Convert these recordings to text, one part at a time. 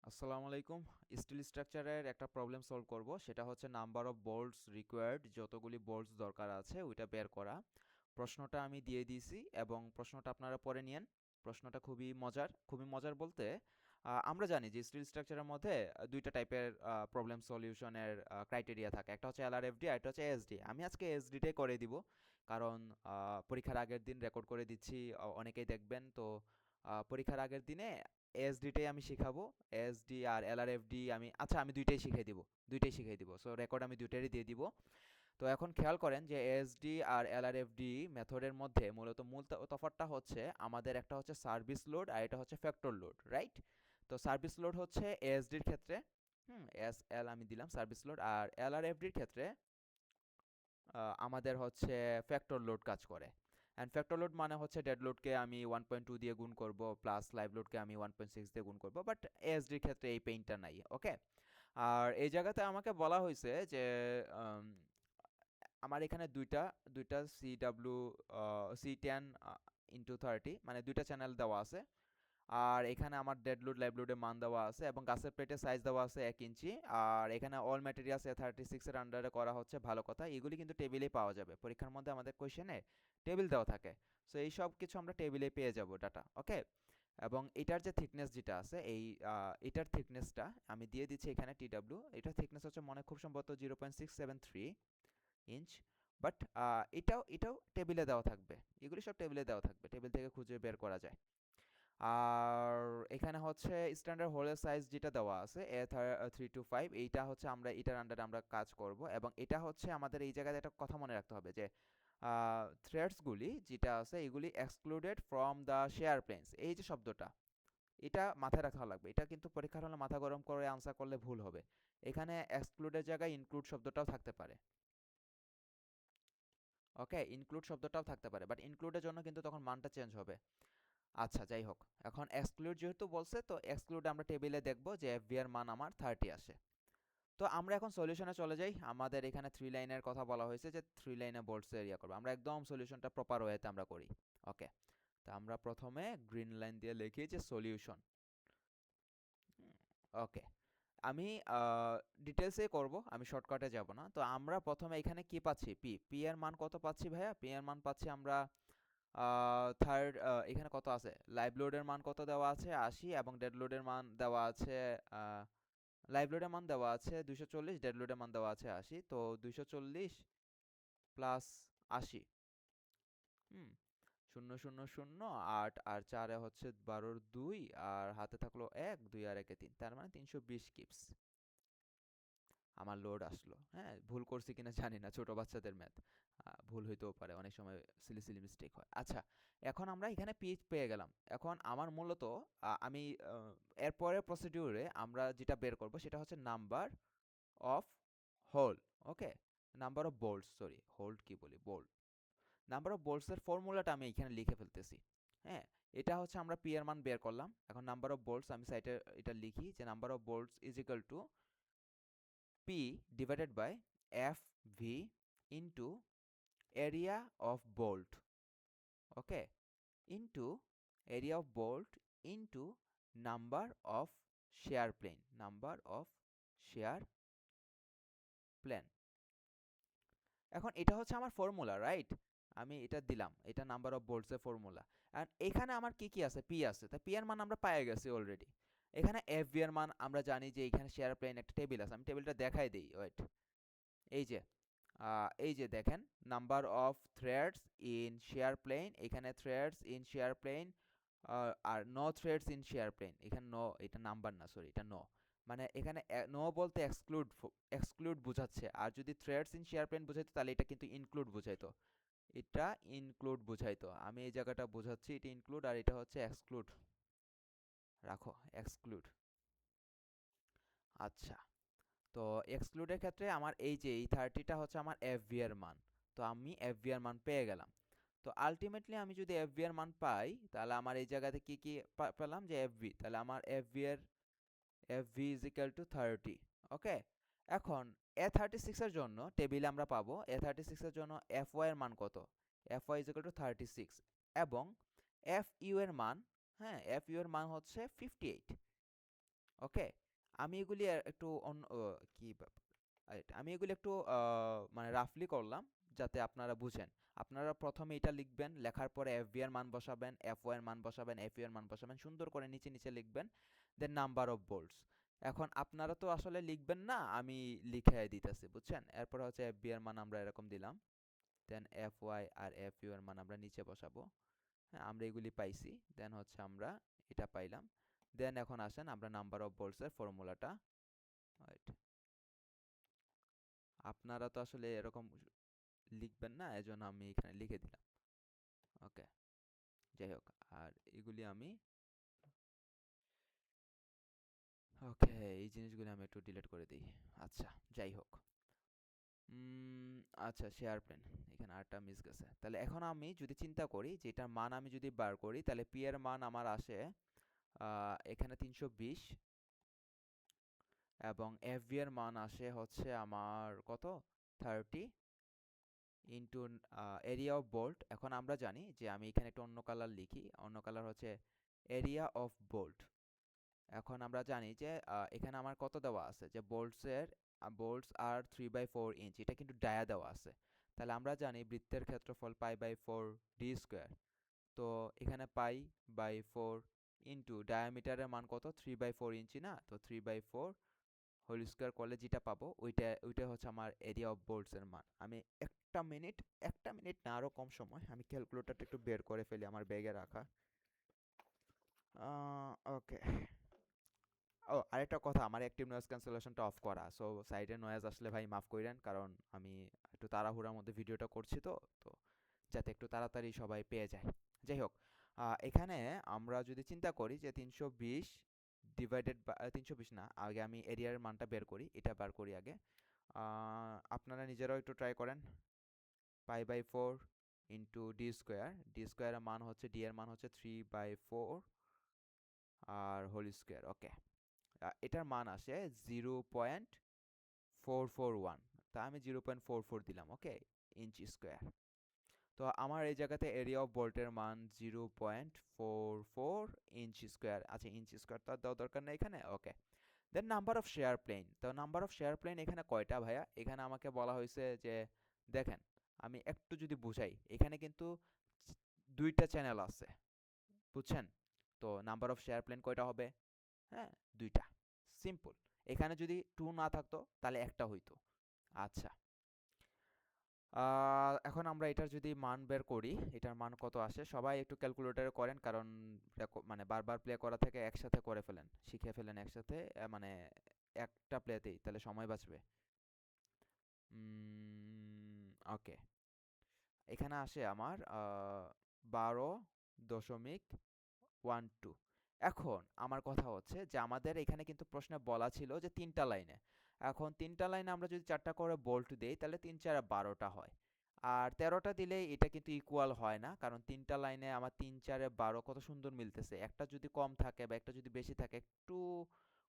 আসসালামু আলাইকুম। স্টিল স্ট্রাকচারের একটা প্রবলেম সলভ করব, সেটা হচ্ছে নাম্বার অফ বোল্টস রিকোয়ার্ড, যতগুলি বোল্টস দরকার আছে ওইটা বের করা। প্রশ্নটা আমি দিয়ে দিয়েছি এবং প্রশ্নটা আপনারা পড়ে নিয়েন। প্রশ্নটা খুবই মজার বলতে আমরা জানি যে স্টিল স্ট্রাকচারের মধ্যে দুইটা টাইপের প্রবলেম সলিউশনের ক্রাইটেরিয়া থাকে, একটা হচ্ছে এলআরএফডি আর একটা হচ্ছে এসডি। আমি আজকে এসডিটাই করে দিব, কারণ পরীক্ষার আগের দিন রেকর্ড করে দিচ্ছি, অনেকেই দেখবেন তো। পরীক্ষার আগের দিনে এসডিটাই আমি শিখাবো। এসডি আর এলআরএফডি আমি দুইটাই শিখাই দিব, সো রেকর্ড আমি দুইটারই দিয়ে দিব। তো এখন খেয়াল করেন যে এসডি আর এলআরএফডি মেথডের মধ্যে মূল তফাৎটা হচ্ছে, আমাদের একটা হচ্ছে সার্ভিস লোড আর এটা হচ্ছে ফ্যাক্টর লোড, রাইট? তো সার্ভিস লোড হচ্ছে এসডির ক্ষেত্রে এস এল আমি দিলাম সার্ভিস লোড, আর এলআরএফডির ক্ষেত্রে আমাদের হচ্ছে ফ্যাক্টর লোড কাজ করে। অ্যান্ড ফ্যাক্টর লোড মানে হচ্ছে ডেড লোডকে আমি 1.2 দিয়ে গুণ করব, প্লাস লাইভ লোডকে আমি 1.6 দিয়ে গুণ করব, বাট এএসডির ক্ষেত্রে এই পেইনটা নাই। ওকে, আর এই জায়গাতে আমাকে বলা হয়েছে যে আম, আমার এখানে দুইটা দুইটা C10 × 30, মানে দুইটা চ্যানেল দেওয়া আছে। আর এখানে আমার ডেড লোড লাইভ লোডের মান দেওয়া আছে এবং গাছের প্লেটের সাইজ দেওয়া আছে 1 ইঞ্চি। আর এখানে অল ম্যাটেরিয়ালস A36 এর আন্ডারে করা হচ্ছে, ভালো কথা। এগুলি কিন্তু টেবিলেই পাওয়া যাবে, পরীক্ষার মধ্যে আমাদের কোয়েশ্চেনে টেবিল দেওয়া থাকে। সো এই সব কিছু আমরা টেবিলে পেয়ে যাব ডাটা। ওকে, এবং এটার যে থিকনেস যেটা আছে, এটার থিকনেসটা আমি দিয়ে দিচ্ছি এখানে TW। এটার থিকনেস হচ্ছে মনে খুব সম্ভবত 0.673 ইঞ্চ। বাট এটাও টেবিলে দেওয়া থাকবে, এগুলি সব টেবিলে দেওয়া থাকবে, টেবিল থেকে খুঁজে বের করা যায়। আর এখানে হচ্ছে স্ট্যান্ডার্ড হোলের সাইজ যেটা দেওয়া আছে A325, এইটা হচ্ছে আমরা এটার আন্ডারে আমরা কাজ করব। এবং এটা হচ্ছে আমাদের এই জায়গায় একটা কথা মনে রাখতে হবে যে থ্রেডসগুলি যেটা আছে এগুলি excluded from the share planes, এই যে শব্দটা, এটা মাথায় রাখা লাগবে। এটা কিন্তু পরীক্ষার হলে মাথা গরম করে আনসার করলে ভুল হবে। এখানে এক্সক্লুডের জায়গায় ইনক্লুড শব্দটাও থাকতে পারে। ওকে, ইনক্লুড শব্দটাও থাকতে পারে, বাট ইনক্লুডের জন্য কিন্তু তখন মানটা চেঞ্জ হবে। আচ্ছা, যাই হোক, এখন এক্সক্লুড যেহেতু বলছে, তো এক্সক্লুড আমরা টেবিলে দেখব যে এফভি এর মান আমার 30 আসে। তো আমরা এখন সলিউশনে চলে যাই। আমাদের এখানে 3 লাইনের কথা বলা হয়েছে যে 3 লাইনে বোল্টস এরিয়া করবো, আমরা একদম সলিউশনটা প্রপার ওয়েতে আমরা করি। ওকে, তো আমরা প্রথমে গ্রিন লাইন দিয়ে লিখি যে সলিউশন। ওকে, আমি ডিটেলসে করব, আমি শর্টকাটে যাব না। তো আমরা প্রথমে এখানে কি পাচ্ছি, পি এর মান কত পাচ্ছি ভাইয়া? পি এর মান পাচ্ছি আমরা থার্ড। এখানে কত আছে, লাইভ লোডের মান কত দেওয়া আছে 80, এবং ডেড লোডের মান দেওয়া আছে লাইভ লোডের মান দেওয়া আছে 240, ডেড লোডের মান দেওয়া আছে 80। তো 240 প্লাস 80, হুম 0 0 0 8 আর 4 হচ্ছে 12 2, আর হাতে থাকলো 1 2 আর 1 3, তার মানে 320 কিপস আমার লোড আসলো। হ্যাঁ, ভুল করছি কিনা জানি না, ছোট বাচ্চাদের ম্যাথ, ভুল হইতেও পারে, অনেক সময় সিলি সিলি মিস্টেক হয়। আচ্ছা, এখন আমরা এখানে পি পেয়ে গেলাম। এখন আমার মূলত আমি এরপরের প্রসিডিউরে আমরা যেটা বের করব সেটা হচ্ছে number of hole. Okay, number of bolts, sorry hold কি বলি, বোল্ট। নাম্বার অফ বোল্টসের ফর্মুলাটা আমি এখানে লিখে ফেলতেছি। হ্যাঁ, এটা হচ্ছে আমরা পি এর মান বের করলাম। এখন নাম্বার অফ বোল্টস আমি সাইডে এটা লিখি যে number of Bolts is equal two P divided by FV into area of bolt, okay, into area of bolt into number of shear plane। এখন এটা হচ্ছে আমার ফর্মুলা, রাইট? আমি এটা দিলাম, এটা নাম্বার অফ বোল্টস এর ফর্মুলা। আর এখানে আমার কি কি আছে, পি আছে, তাই পি এর মান আমরা পেয়ে গেছি অলরেডি। এখানে এফ ভি এর মান আমরা জানি যে এখানে শেয়ার প্লেন একটা টেবিল আছে, আমি টেবিলটা দেখাই দিই, ওয়েট। এই যে দেখেন, number of threads in shear plane, এখানে থ্রেডস ইন শেয়ার প্লেন আর no threads in shear plane. এখানে নো, এটা নাম্বার না, সরি, এটা নো। মানে এখানে নো বলতে এক্সক্লুড বোঝাচ্ছে, আর যদি থ্রেডস ইন শেয়ার প্লেন বোঝাইতো তাহলে এটা কিন্তু ইনক্লুড বোঝাইতো। এটা ইনক্লুড বোঝাইতো, আমি এই জায়গাটা বোঝাচ্ছি, এটা ইনক্লুড আর এটা হচ্ছে এক্সক্লুড। রাখো এক্সক্লুড। আচ্ছা, তো এক্সক্লুডের ক্ষেত্রে আমার এই 30টা হচ্ছে আমার এফভি এর মান। তো আমি এফভি এর মান পেয়ে গেলাম। তো আলটিমেটলি আমি যদি এফভি এর মান পাই, তাহলে আমার এই জায়গাতে কি কি পেলাম যে এফভি, তাহলে আমার এফভি ইজ ইকুয়াল টু 30। ওকে, এখন A36 এর জন্য টেবিলে আমরা পাবো, A36 এর জন্য এফ ওয়াই এর মান কত, F Y is equal to 36, এবং এফ ইউ এর মান, হ্যাঁ এফ ইউ এর মান হচ্ছে 58। ওকে, আমি এগুলি একটু অন্য কি আমি এগুলি একটু মানে রাফলি করলাম যাতে আপনারা বুঝেন। আপনারা প্রথমে এটা লিখবেন, লেখার পরে এফবি এর মান বসাবেন, এফ ওয়াই এর মান বসাবেন, এফ ইউ এর মান বসাবেন, সুন্দর করে নিচে নিচে লিখবেন, দেন নাম্বার অফ বোল্টস। এখন আপনারা তো আসলে লিখবেন না, আমি লিখে দিতেছি, বুঝছেন? এরপর হচ্ছে এফবি এর মান আমরা এরকম দিলাম, দেন এফ ওয়াই আর এফ ইউ এর মান আমরা নিচে বসাবো। হ্যাঁ, আমরা এগুলি পাইছি, দেন হচ্ছে আমরা এটা পাইলাম। দেন এখন আসেন আমরা নাম্বার অফ বোল্টস এর ফর্মুলাটা, ওয়েট, আপনারা তো আসলে এরকম লিখবেন না, এজন্য আমি এখানে লিখে দিলাম। ওকে, যাই হোক, আর এগুলি আমি, ওকে, এই জিনিসগুলি আমি একটু ডিলিট করে দিই। আচ্ছা, যাই হোক। আচ্ছা, শেয়ার প্লেন, এখানে আরটা মিস গেছে। তাহলে এখন আমি যদি চিন্তা করি যে এটার মান আমি যদি বার করি, তাহলে পি এর মান আমার আসে এখানে 320, এবং এফ ভি এর মান আসে হচ্ছে আমার কত, 30 ইন্টু এরিয়া অফ বোল্ট। এখন আমরা জানি যে আমি এখানে একটা অন্য কালার লিখি, অন্য কালার হচ্ছে এরিয়া অফ বোল্ট। এখন আমরা জানি যে এখানে আমার কত দেওয়া আছে, যে বোল্টস আর 3/4 ইঞ্চ, এটা কিন্তু ডায়া দেওয়া আছে। তাহলে আমরা জানি বৃত্তের ক্ষেত্রফল পাই/4 ডি স্কোয়ার। তো এখানে পাই/4 ইন্টু ডায়ামিটারের মান কত, 3/4 ইঞ্চি না, তো 3/4 হোল স্কোয়ার করলে যেটা পাবো ওইটা হচ্ছে আমার এরিয়া অফ বোল্টস এর মান। আমি একটা মিনিট না, আরো কম সময়, আমি ক্যালকুলেটরটা একটু বের করে ফেলি আমার ব্যাগে রাখা। ওকে। ও, আরেকটা কথা, আমার অ্যাক্টিভ নয়েজ ক্যান্সেলেশনটা অফ করা, সো সাইডে নয়েজ আসলে ভাই মাফ কইরেন, কারণ আমি একটু তাড়াহুড়ার মধ্যে ভিডিওটা করছি, তো তো যাতে একটু তাড়াতাড়ি সবাই পেয়ে যায়। যাই হোক, এখানে আমরা যদি চিন্তা করি যে 320 ডিভাইডেড বা 320 না, আগে আমি এরিয়ার মানটা বের করি, এটা বার করি আগে। আপনারা নিজেরাও একটু ট্রাই করেন। পাই/4 ইন্টু ডি স্কোয়ারের মান হচ্ছে, ডি এর মান হচ্ছে 3/4 আর হোল স্কোয়ার। ওকে, এটার মান আসে 0.441, তা আমি 0.44 দিলাম। ওকে, ইঞ্চ স্কোয়ার। তো আমার এই জায়গাতে এরিয়া অফ বোল্টের মান 0.44 ইঞ্চ স্কোয়ার। আচ্ছা, ইঞ্চ স্কোয়ার তো আর দেওয়ার দরকার নেই এখানে। ওকে, দেন নাম্বার অফ শেয়ার প্লেন। তো নাম্বার অফ শেয়ার প্লেন এখানে কয়টা ভাইয়া? এখানে আমাকে বলা হয়েছে যে, দেখেন, আমি একটু যদি বুঝাই, এখানে কিন্তু দুইটা চ্যানেল আছে, বুঝছেন? তো নাম্বার অফ শেয়ার প্লেন কয়টা হবে? হ্যাঁ, দুইটা, সিম্পল। এখানে যদি টু না থাকতো তাহলে একটা হইতো। আচ্ছা, এখন আমরা এটার যদি মান বের করি, এটার মান কত আসে, সবাই একটু ক্যালকুলেটরে করেন, কারণ মানে বারবার প্লে করা থেকে একসাথে করে ফেলেন, শিখে ফেলেন একসাথে, মানে একটা প্লেতেই, তাহলে সময় বাঁচবে। ওকে, এখানে আসে আমার 12.12। এখন আমার কথা হচ্ছে যে আমাদের এখানে কিন্তু প্রশ্নে বলা ছিল যে তিনটা লাইনে। এখন তিনটা লাইনে আমরা যদি 4টা করে বোল্ট দেই, তাহলে 3 4 12টা হয়। আর 13টা দিলে এটা কিন্তু ইকুয়াল হয় না, কারণ তিনটা লাইনে আমার 3 4 12 কত সুন্দর মিলতেছে। একটা যদি কম থাকে বা একটা যদি বেশি থাকে, একটু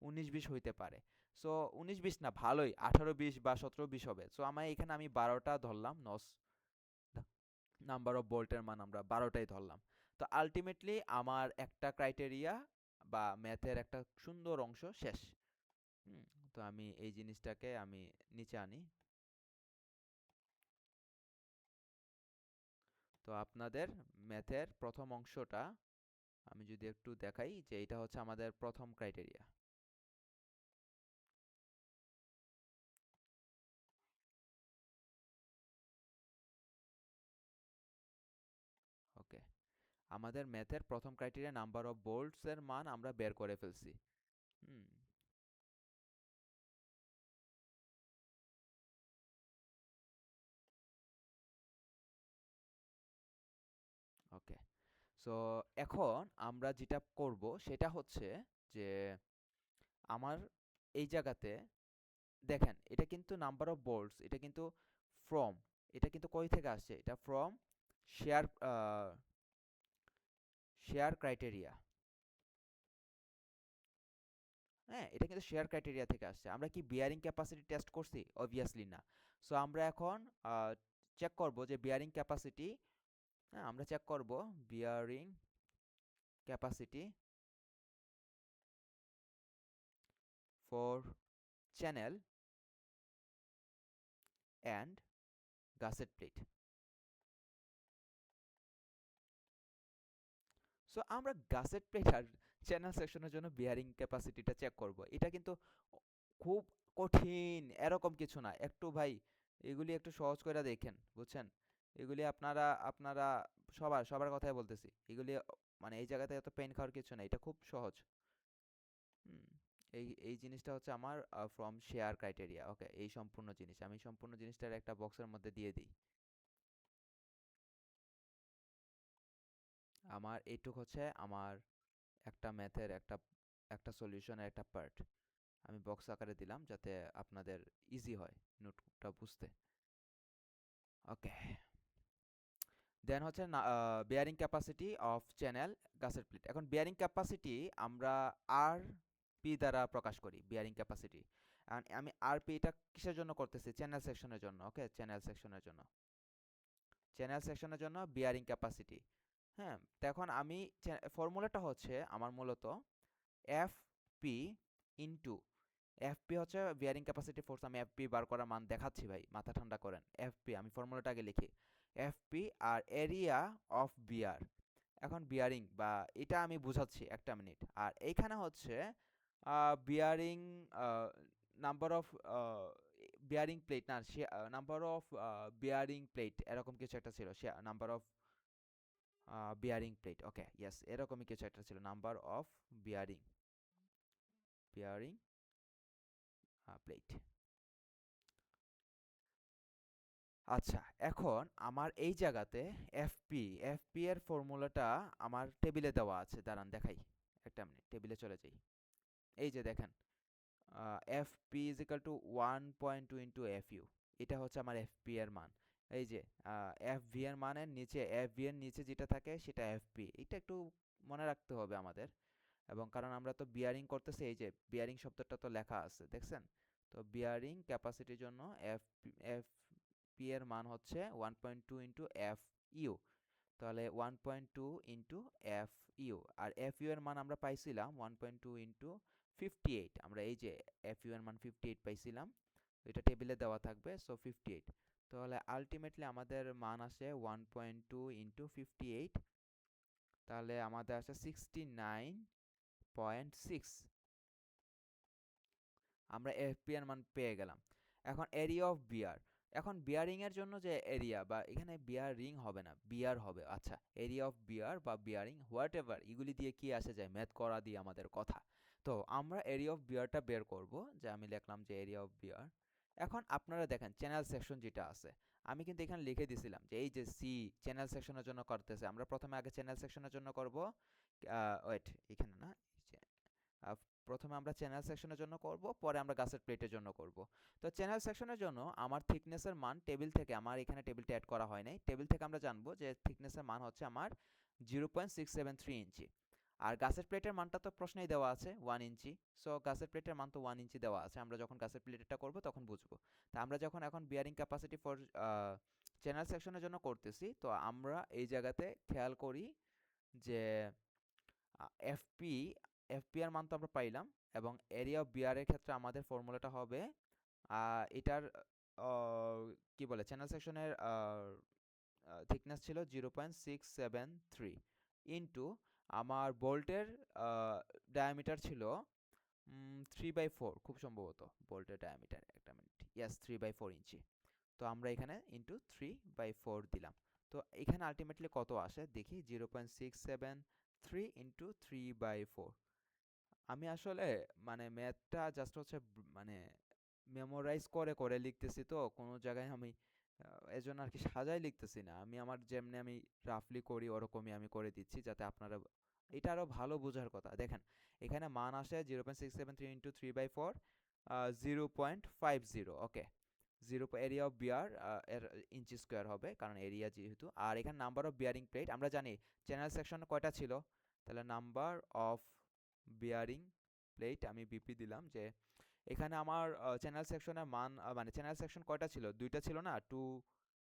19 20 হইতে পারে। সো 19 20 না, ভালোই 18 20 বা 17 20 হবে। সো আমি 12টা ধরলাম, নাম্বার অফ বোল্টের মান আমরা 12টাই ধরলাম। তো আলটিমেটলি আমার একটা ক্রাইটেরিয়া বা ম্যাথের একটা সুন্দর অংশ শেষ। হুম, তো আমি এই জিনিসটাকে আমি নিচে আনি। তো আপনাদের ম্যাথের প্রথম অংশটা আমি যদি একটু দেখাই, যে এটা হচ্ছে আমাদের প্রথম ক্রাইটেরিয়া। ওকে, আমাদের ম্যাথের প্রথম ক্রাইটেরিয়া নাম্বার অফ বোল্টস এর মান আমরা বের করে ফেলছি। হুম, ওকে। সো এখন আমরা যেটা করব সেটা হচ্ছে যে, আমার এই জায়গাতে দেখেন, এটা কিন্তু নাম্বার অফ বোল্টস, এটা কিন্তু ফ্রম, এটা কিন্তু কই থেকে আসছে, এটা ফ্রম শেয়ার শেয়ার ক্রাইটেরিয়া। হ্যাঁ, এটা কিন্তু শেয়ার ক্রাইটেরিয়া থেকে আসছে। আমরা কি বিয়ারিং ক্যাপাসিটি টেস্ট করছি? অবভিয়াসলি না। সো আমরা এখন চেক করব যে বিয়ারিং ক্যাপাসিটি, হ্যাঁ, আমরা চেক করব bearing capacity for channel and gusset plate. So আমরা গাসেট প্লেট আর চ্যানেল সেকশনের জন্য বিয়ারিং ক্যাপাসিটিটা চেক করব। এটা কিন্তু খুব কঠিন এরকম কিছু না, একটু ভাই এগুলি একটু সহজ করে দেখেন, বুঝছেন? এগুলি আপনারা আপনারা সবার সবার কথাই বলতেছি, এগুলি মানে এই জায়গাতে এত পেন খাওয়ার কিছু না, এটা খুব সহজ। হুম, এই এই জিনিসটা হচ্ছে আমার ফ্রম শেয়ার ক্রাইটেরিয়া। ওকে, এই সম্পূর্ণ জিনিস আমি সম্পূর্ণ জিনিসটার একটা বক্সের মধ্যে দিয়ে দিই। আমার এইটুক হচ্ছে আমার একটা ম্যাথের একটা একটা সলিউশনের একটা পার্ট আমি বক্স আকারে দিলাম যাতে আপনাদের ইজি হয় নোটটা বুঝতে। ওকে, দেন হচ্ছে না bearing capacity of channel gusset plate. এখন বেয়ারিং ক্যাপাসিটি আমরা আর পি দ্বারা প্রকাশ করি বেয়ারিং ক্যাপাসিটি। আমি আর পি এটা কিসের জন্য করতেছি? চ্যানেল সেকশনের জন্য। ওকে, চ্যানেল সেকশনের জন্য, চ্যানেল সেকশনের জন্য বিয়ারিং ক্যাপাসিটি। হ্যাঁ, তো এখন আমি ফর্মুলাটা হচ্ছে আমার মূলত এফ পি ইন্টু এফপি হচ্ছে বিয়ারিং ক্যাপাসিটি ফোর্স। আমি এফপি বার করার মান দেখাচ্ছি ভাই, মাথা ঠান্ডা করেন। এফপি আমি ফর্মুলাটা আগে লিখি, এফপি আর এরিয়া অফ বিয়ার। এখন বিয়ারিং বা এটা আমি বুঝাচ্ছি একটা মিনিট। আর এইখানে হচ্ছে bearing number of bearing plate না, নাম্বার অফ বিয়ারিং প্লেট এরকম কিছু একটা ছিল, number of bearing plate. Okay, yes, এরকমই কিছু একটা ছিল, number of bearing bearing plate. আচ্ছা, এখন আমার এই জায়গাতে এফপি এফপি এর ফর্মুলাটা আমার টেবিলে দেওয়া আছে, দাঁড়ান দেখাই, একটা মিনিট টেবিলে চলে যাই। এই যে দেখেন, FP is equal to 1.2 into FU, এটা হচ্ছে আমার এফপি এর মান। এই যে এফভি এর মানের নিচে, এফভি এর নিচে যেটা থাকে সেটা এফপি, এটা একটু মনে রাখতে হবে আমাদের। এবং কারণ আমরা তো বিয়ারিং করতেছি, এই যে বিয়ারিং শব্দটা তো লেখা আছে দেখছেন। তো বিয়ারিং ক্যাপাসিটির জন্য এফ এফ পি এর মান হচ্ছে 1.2 ইন্টু এফ ইউ। তাহলে 1.2 ইন্টু এফ ইউ, আর এফ ইউ এর মান আমরা পাইছিলাম 1.2 ইন্টু 58। আমরা এই যে এফ ইউ এর মান 58 পাইছিলাম, এটা টেবিলে দেওয়া থাকবে, সো 58। তাহলে আলটিমেটলি আমাদের মান আসে 1.2 ইন্টু 58, তাহলে আমাদের আসে 69.6। আমরা এফপি এর মান পেয়ে গেলাম। এখন এরিয়া অফ বিয়ার, এখন বিয়ারিং এর জন্য যে এরিয়া, বা এখানে বিয়ারিং হবে না, বিয়ার হবে। আচ্ছা, এরিয়া অফ বিয়ার বা বিয়ারিং হোয়াট এভার, এগুলি দিয়ে কি আসে যায়, ম্যাথ করা দিয়ে আমাদের কথা। তো আমরা এরিয়া অফ বিয়ারটা বের করব, যে আমি লিখলাম যে এরিয়া অফ বিয়ার। এখন আপনারা দেখেন চ্যানেল সেকশন যেটা আছে, আমি কিন্তু এখানে লিখে দিছিলাম যে এই যে সি চ্যানেল সেকশনের জন্য করতেছে, আমরা প্রথমে আগে চ্যানেল সেকশনের জন্য করব। ওয়েট, এখানে না, আহ, প্রথমে আমরা চ্যানেল সেকশনের জন্য করব, পরে আমরা গাছের প্লেটের জন্য করব। তো চ্যানেল সেকশনের জন্য আমার থিকনেসের মান টেবিল থেকে, আমার এখানে টেবিলটা অ্যাড করা হয় নাই, টেবিল থেকে আমরা জানবো যে থিকনেসের মান হচ্ছে আমার 0.673 ইঞ্চি। আর গাছের প্লেটের মানটা তো প্রশ্নেই দেওয়া আছে 1 ইঞ্চি। সো গাছের প্লেটের মান তো 1 ইঞ্চি দেওয়া আছে, আমরা যখন গাছের প্লেটটা করব তখন বুঝবো। তা আমরা যখন এখন বিয়ারিং ক্যাপাসিটি ফর চ্যানেল সেকশনের জন্য করতেছি, তো আমরা এই জায়গাতে খেয়াল করি যে এফপি এফপি এর মান তো আমরা পাইলাম, এবং এরিয়া অফ বিয়ার এর ক্ষেত্রে আমাদের ফর্মুলাটা হবে এটার কি বলে, চ্যানেল সেকশনের থিকনেস ছিল 0.673 ইন্টু আমার বোল্টের ডায়ামিটার ছিল 3/4, খুব সম্ভবত বোল্টের ডায়ামিটার, একটা মিনিট, ইয়াস 3/4 ইঞ্চি। তো আমরা এখানে ইন্টু 3/4 দিলাম। তো এখানে আলটিমেটলি কত আসে দেখি, 0.673 ইন্টু 3/4। আমি আসলে মানে ম্যাথটা জাস্ট হচ্ছে মানে মেমোরাইজ করে করে লিখতেছি, তো কোনো জায়গায় আমি এজন্য আর কি সাজাই লিখতেছি না, আমি আমার যেমনি আমি রাফলি করি ওরকমই আমি করে দিচ্ছি, যাতে আপনারা এটা আরো ভালো বোঝার কথা। দেখেন এখানে মান আসে 0.673 ইন্টু 3/4, 0.50। ওকে, এরিয়া অফ বিয়ার এর ইঞ্চি স্কোয়ার হবে, কারণ এরিয়া যেহেতু। আর এখানে নাম্বার অফ বিয়ারিং প্লেট আমরা জানি চ্যানেল সেকশন কয়টা ছিল, তাহলে নাম্বার অফ বিয়ারিং প্লেট আমি বিপি দিলাম, যে এখানে আমার চ্যানেল সেকশনের মান মানে চ্যানেল সেকশন কয়টা ছিল, দুইটা ছিল না, টু।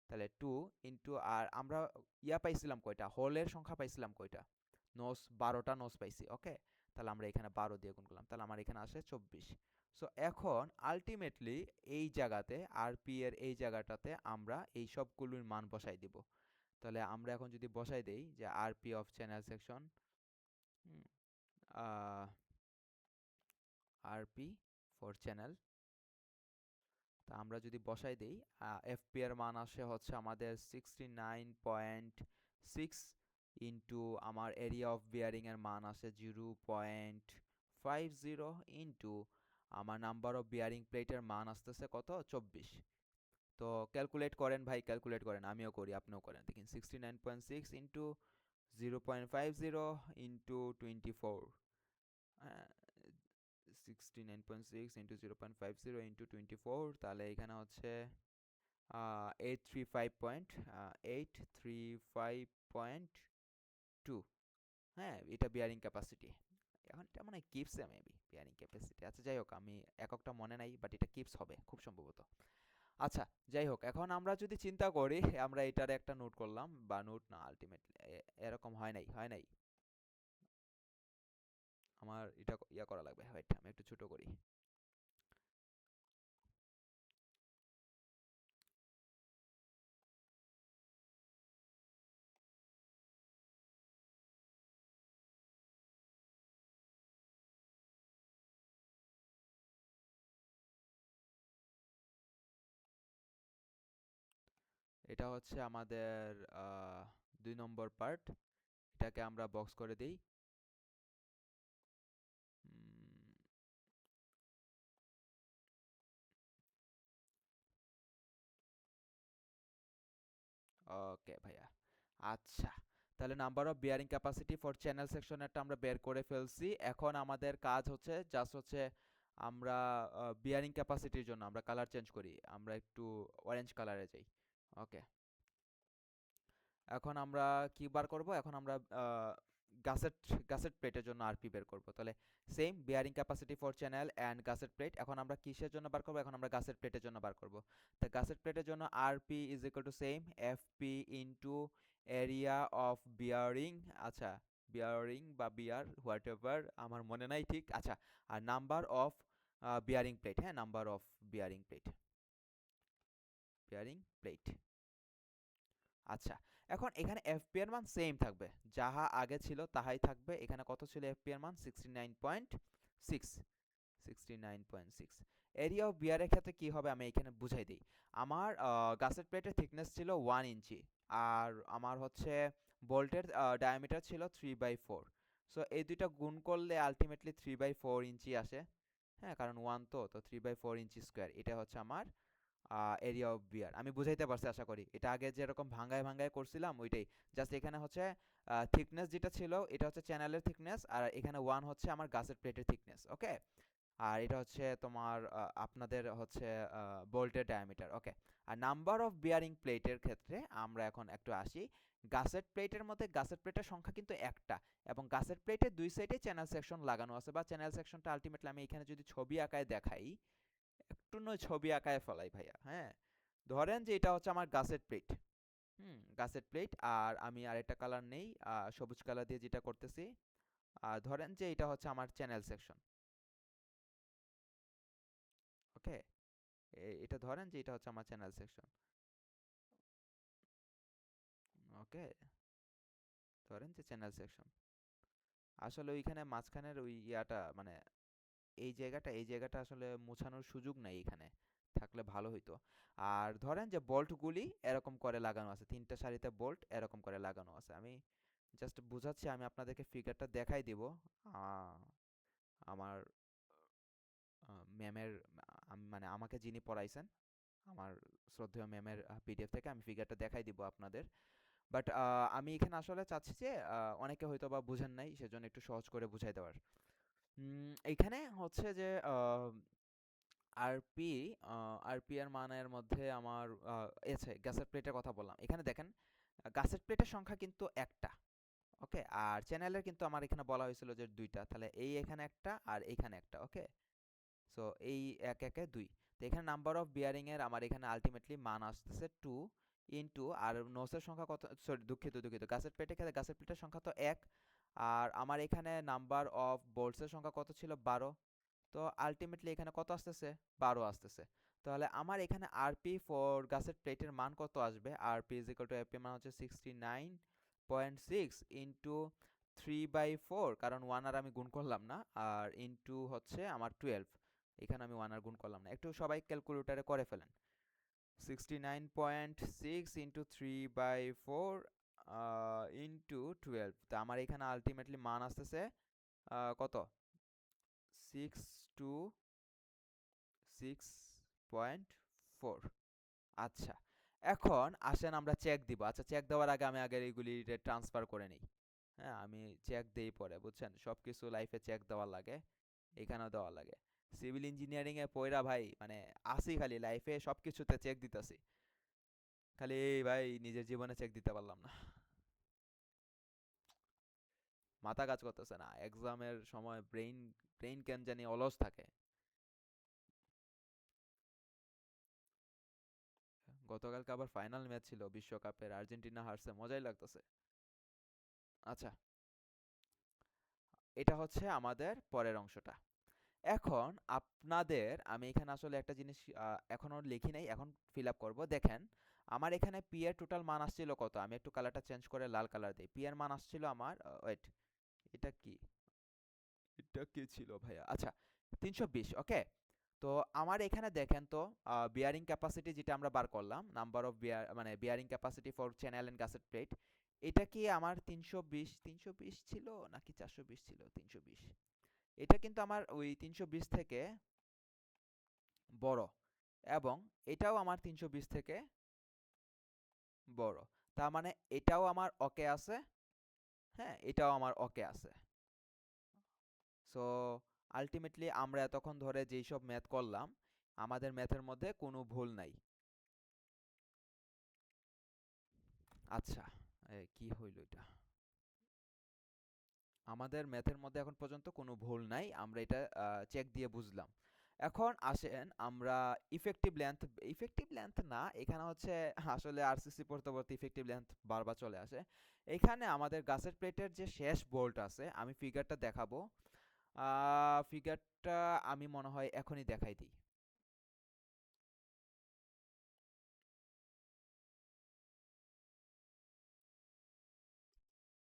তাহলে টু ইন্টু, আর আমরা ইয়া পাইছিলাম কয়টা, হোলের সংখ্যা পাইছিলাম কয়টা, নোস 12টা নোস পাইছি। ওকে, তাহলে আমরা এখানে 12 দিয়ে গুণ করলাম, তাহলে আমার এখানে আসে 24। সো এখন আলটিমেটলি এই জায়গাতে আরপি এর এই জায়গাটাতে আমরা এই সবগুলোর মান বসাই দিব। তাহলে আমরা এখন যদি বসাই দেই যে RP of channel section, RP for channel, তা আমরা যদি বসাই দেই এফপি এর মান আসে হচ্ছে আমাদের 69.6 ইন্টু আমার এরিয়া অফ বিয়ারিং এর মান আসে 0.50 ইন্টু আমার নাম্বার অফ বিয়ারিং প্লেটের মান আসতেছে কত 24। তো ক্যালকুলেট করেন ভাই, ক্যালকুলেট করেন, আমিও করি আপনিও করেন, দেখেন 69.6 ইন্টু 0.50 ইন্টু 24, 69.6 ইন্টু 0.50 ইন্টু 24, তাহলে এখানে হচ্ছে 835.2। হ্যাঁ, এটা বিয়ারিং ক্যাপাসিটি। এখন এটা মানে কিপসে মেবি বিয়ারিং ক্যাপাসিটি। আচ্ছা যাই হোক, আমি এককটা মনে নাই, বাট এটা কিপস হবে খুব সম্ভবত। আচ্ছা যাই হোক, এখন আমরা যদি চিন্তা করি, আমরা এটার একটা নোট করলাম, বা নোট না, আলটিমেটলি এরকম হয় নাই আমার এটা ইয়া করা লাগবে। ওয়েট, আমি একটু ছোট করি। এটা হচ্ছে আমাদের 2 নম্বর পার্ট, এটাকে আমরা বক্স করে দিই। ওকে ভাইয়া। আচ্ছা, তাহলে number of bearing capacity for channel সেকশনেরটা আমরা বের করে ফেলছি। এখন আমাদের কাজ হচ্ছে জাস্ট হচ্ছে আমরা বিয়ারিং ক্যাপাসিটির জন্য আমরা কালার চেঞ্জ করি, আমরা একটু অরেঞ্জ কালারে যাই। ওকে, এখন আমরা কি বার করব, এখন আমরা গাসেট গাসেট প্লেটের জন্য আরপি বের করব। তাহলে same bearing capacity for channel and gusset plate, এখন আমরা কিসের জন্য বার করব, এখন আমরা গাসেট প্লেটের জন্য বার করব। তো গাসেট প্লেটের জন্য RP is equal to same FP into area of bearing. আচ্ছা, বিয়ারিং বা বিয়ার হোয়াট এভার, আমার মনে নাই ঠিক। আচ্ছা, আর নাম্বার অফ বিয়ারিং প্লেট, হ্যাঁ number of bearing plate, bearing plate. আচ্ছা, এখন এখানে এফপি এর মান সেম থাকবে, যাহা আগে ছিল তাহাই থাকবে। এখানে কত ছিল এফপি এর মান 69.6, 69.6। এরিয়া অফ বিয়ারের ক্ষেত্রে কি হবে আমি এখানে বুঝাই দিই। আমার গাসেট প্লেটের থিকনেস ছিল 1 ইঞ্চি, আর আমার হচ্ছে বোল্টের ডায়ামিটার ছিল 3/4। সো এই দুইটা গুণ করলে আলটিমেটলি 3/4 ইঞ্চি আসে। হ্যাঁ, কারণ 1 তো 3/4 ইঞ্চি স্কোয়ার, এটা হচ্ছে আমার এরিয়া অফ বিয়ার। আমি বুঝাইতে পারছি আশা করি, এটা আগে যেরকম ভাঙ্গায় ভাঙ্গায় করছিলাম ওইটাই, জাস্ট এখানে হচ্ছে থিকনেস যেটা ছিল এটা হচ্ছে চ্যানেলের থিকনেস, আর এখানে 1 হচ্ছে আমার গাসেট প্লেটের থিকনেস। ওকে, আর এটা হচ্ছে তোমার আপনাদের হচ্ছে বোল্টের ডায়ামিটার। ওকে, আর নাম্বার অফ বিয়ারিং প্লেটের ক্ষেত্রে আমরা এখন একটু আসি। গাসেট প্লেটের মধ্যে গাসেট প্লেটের সংখ্যা কিন্তু একটা, এবং গাসেট প্লেটের দুই সাইডে চ্যানেল সেকশন লাগানো আছে, বা চ্যানেল সেকশনটা আলটিমেটলি আমি এখানে যদি ছবি আঁকায় দেখাই, একটু নয় ছবি আঁকায় ফেলাই ভাইয়া। হ্যাঁ, ধরেন যে এটা হচ্ছে আমার গাসেট প্লেট। গাসেট প্লেট, আর আমি আরেকটা কালার নেই, সবুজ কালার দিয়ে যেটা করতেছি। আর ধরেন যে এটা হচ্ছে আমার চ্যানেল সেকশন। ওকে, এটা ধরেন যে এটা হচ্ছে আমার চ্যানেল সেকশন। ওকে, ধরেন যে চ্যানেল সেকশন, আসলে ওইখানে মাঝখানের ওই ইয়াটা মানে এই জায়গাটা আসলে মোছানোর সুযোগ নাই এখানে, থাকলে ভালো হইতো। আর ধরেন যে বোল্টগুলি এরকম করে লাগানো আছে, 3টা সারিতে বোল্ট এরকম করে লাগানো আছে। আমি জাস্ট বুঝাচ্ছি, আমি আপনাদেরকে ফিগারটা দেখাই দিব। আমার ম্যামের, মানে আমাকে যিনি পড়াইছেন, আমার শ্রদ্ধেয় ম্যামের পিডিএফ থেকে আমি ফিগারটা দেখাই দিব আপনাদের। বাট আমি এখানে আসলে চাচ্ছি যে অনেকে হয়তো বা বুঝেন নাই, সেজন্য একটু সহজ করে বুঝাই দেওয়ার। এইখানে হচ্ছে যে আরপি আরপি এর মানের মধ্যে আমার গ্যাসের প্লেটের কথা বললাম। এখানে দেখেন গ্যাসের প্লেটের সংখ্যা কিন্তু একটা। ওকে, আর চ্যানেলের কিন্তু আমার এখানে বলা হয়েছিল যে দুইটা, তাহলে এই এখানে একটা আর এইখানে একটা। ওকে, সো এই এক একে দুই। তো এখানে নাম্বার অফ বিয়ারিং এর আমার এখানে আলটিমেটলি মান আসতেছে 2 ইনটু, আর নোসের সংখ্যা কত, সরি দুঃখিত দুঃখিত, গাসেট প্লেটের ক্ষেত্রে গাসেট প্লেটের সংখ্যা তো এক, আর আমার এখানে নাম্বার অফ বোল্টসের সংখ্যা কত ছিল 12। তো আলটিমেটলি এখানে কত আসতেছে 12 আসতেছে। তাহলে আমার এখানে আরপি ফর গাছের প্লেটের মান কত আসবে, RP is equal to AP মান হচ্ছে 69.6 ইন্টু 3/4, কারণ 1 আর আমি গুণ করলাম না, আর ইন্টু হচ্ছে আমার 12, এখানে আমি 1 আর গুণ করলাম না, একটু সবাই ক্যালকুলেটরে করে ফেলেন। 69.6 ইন্টু 3/4 ইন্টু 12, তা আমার এখানে আলটিমেটলি মান আসতেছে কত 626.4। আচ্ছা, এখন আসেন আমরা চেক দিব। আচ্ছা, চেক দেওয়ার আগে আমি আগে এগুলি ট্রান্সফার করে নিই। হ্যাঁ, আমি চেক দেই পরে, বুঝছেন, সব কিছু লাইফে চেক দেওয়ার লাগে, এখানেও দেওয়া লাগে। সিভিল ইঞ্জিনিয়ারিং এ পড়া ভাই মানে আসি খালি লাইফে সব কিছুতে চেক দিতেছি, খালি এই ভাই নিজের জীবনে চেক দিতে পারলাম না, মাথা কাজ করতেছে না, এক্সামের সময় ব্রেইন ব্রেইন কেন জানি অলস থাকে। গতকালকে আবার ফাইনাল ম্যাচ ছিল বিশ্বকাপের, আর্জেন্টিনা হারছে, মজাই লাগতেছে। আচ্ছা, এটা হচ্ছে আমাদের পরের অংশটা। এখন আপনাদের আমি এখানে আসলে একটা জিনিস এখনো লিখি নাই, এখন ফিল আপ করবো। দেখেন আমার এখানে পি এর টোটাল মান আসছিল কত, আমি একটু কালারটা চেঞ্জ করে লাল কালার দিই। পি এর মান আসছিল আমার ওয়েট, এটা কি, এটা কি ছিল ভাইয়া, আচ্ছা 320। ওকে, তো আমার এখানে দেখেন তো বিয়ারিং ক্যাপাসিটি যেটা আমরা বার করলাম, নাম্বার অফ বিয়ার মানে bearing capacity for channel and gusset plate, এটা কি আমার 320 ছিল নাকি 420 ছিল? 320, এটা কিন্তু আমার ওই 320 থেকে বড়, এবং এটাও আমার 320 থেকে বড়, তার মানে এটাও আমার ওকে আছে, হ্যাঁ এটাও আমার ওকে আছে। সো আলটিমেটলি আমরা এতক্ষণ ধরে যেই সব ম্যাথ করলাম, আমাদের ম্যাথের মধ্যে কোনো ভুল নাই। আচ্ছা, কি হইল এটা, আমাদের ম্যাথের মধ্যে এখন পর্যন্ত কোনো ভুল নাই, আমরা এটা চেক দিয়ে বুঝলাম। এখন আসেন আমরা ইফেক্টিভ লেন্থ না, এখানে হচ্ছে আসলে আরসিসি পড়তে পড়তে ইফেক্টিভ লেন্থ বারবার চলে আসে। এখানে আমাদের গাছের প্লেটের যে শেষ বোল্ট আছে, আমি ফিগারটা দেখাবো, ফিগারটা আমি মনে হয় এখনই দেখাই দিই।